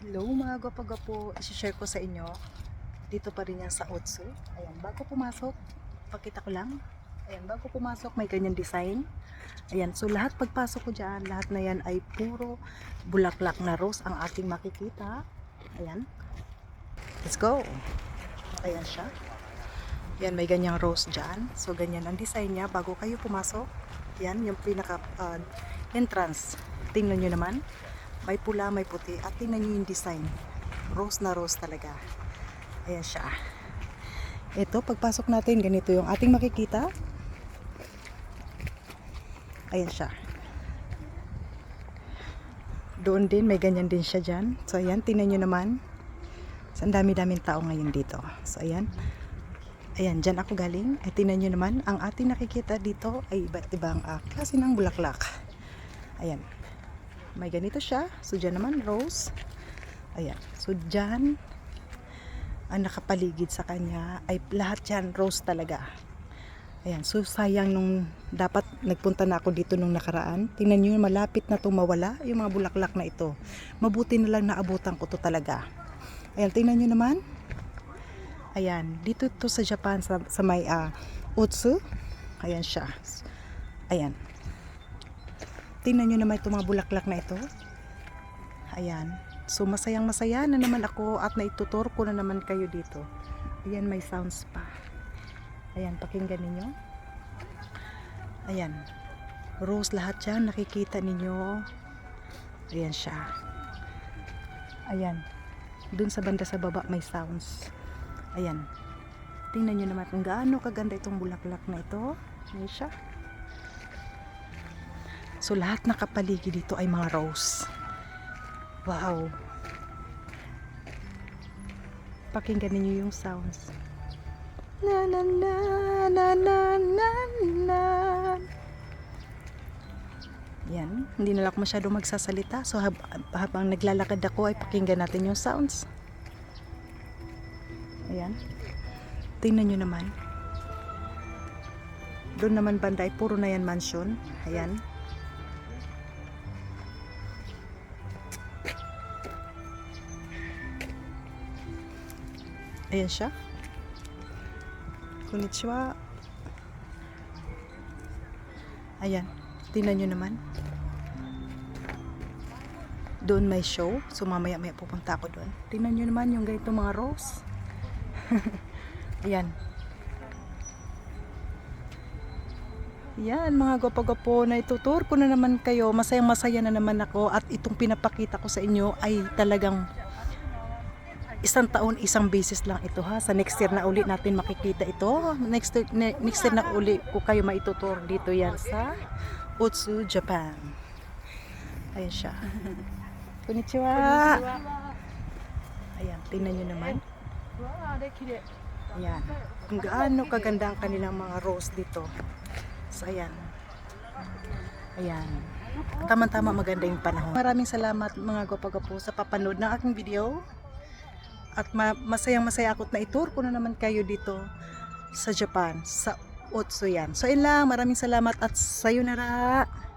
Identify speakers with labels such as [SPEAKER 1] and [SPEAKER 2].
[SPEAKER 1] Hello mga gwapo-gwapo, isi-share ko sa inyo. Dito pa rin yan sa Otsu. Ayan, bago pumasok, pakita ko lang. Ayan, bago pumasok may ganyan design. Ayan, so lahat pagpasok ko dyan, lahat na yan ay puro bulaklak na rose ang ating makikita. Ayan, let's go. Ayan siya. Ayan, may ganyang rose dyan. So ganyan ang design niya bago kayo pumasok. Ayan, yung pinaka entrance. Tingnan nyo naman. May pula, may puti. At tingnan nyo yung design. Rose na rose talaga. Ayan siya. Ito, pagpasok natin, ganito yung ating makikita. Ayan siya. Doon din, may ganyan din siya dyan. So, ayan, tingnan nyo naman. So, ang dami-daming tao ngayon dito. So, ayan. Ayan, dyan ako galing. Ay, tingnan nyo naman, ang ating nakikita dito ay iba't ibang klase ng bulaklak. Ayan. May ganito siya. So, dyan naman, rose. Ayan. So, dyan, ang nakapaligid sa kanya ay lahat yan, rose talaga. Ayan. So, sayang nung dapat nagpunta na ako dito nung nakaraan. Tingnan nyo, malapit na itong mawala yung mga bulaklak na ito. Mabuti na lang naabutan ko to talaga. Ayan, tingnan nyo naman. Ayan. Dito to sa Japan, sa may Otsu. Ayan siya. Ayan. Tingnan nyo naman itong mga bulaklak na ito. Ayan. So, masayang masaya na naman ako at naitutur ko na naman kayo dito. Ayan, may sounds pa. Ayan, pakinggan ninyo. Ayan. Rose lahat yan. Nakikita ninyo. Ayan siya. Ayan. Dun sa banda sa baba may sounds. Ayan. Tingnan nyo naman kung gaano kaganda itong bulaklak na ito. Ayan siya. So, lahat nakapaligid dito ay mga rose. Wow. Pakinggan niyo yung sounds. Na na na na na na na. Yan. Hindi na lang ako masyadong magsasalita. So, habang naglalakad ako ay pakinggan natin yung sounds. Ayan. Tingnan nyo naman. Doon naman banda ay puro na yan mansion. Ayan. Ayan siya. Konnichiwa. Ayan. Tingnan nyo naman. Doon may show. So mamaya pupunta ako doon. Tingnan nyo naman yung ganito mga rose. Ayan. Yan mga gwapo-gwapo na itutur ko na naman kayo. Masayang masaya na naman ako. At itong pinapakita ko sa inyo ay talagang isang taon, isang beses lang ito ha. Sa next year na uli natin makikita ito. Next year na uli ko kayo maitutur dito yan sa Otsu, Japan. Ayan siya. Konnichiwa. Ayan, tingnan nyo naman. Ayan. Kung gaano kaganda ang kanilang mga rose dito. So, ayan. Ayan. Tama-tama maganda yung panahon. Maraming salamat mga gwapo-gwapo sa papanood ng aking video. At masayang masaya ako na itur ko na naman kayo dito sa Japan, sa Otsu yan. So, yun lang. Maraming salamat at sayonara.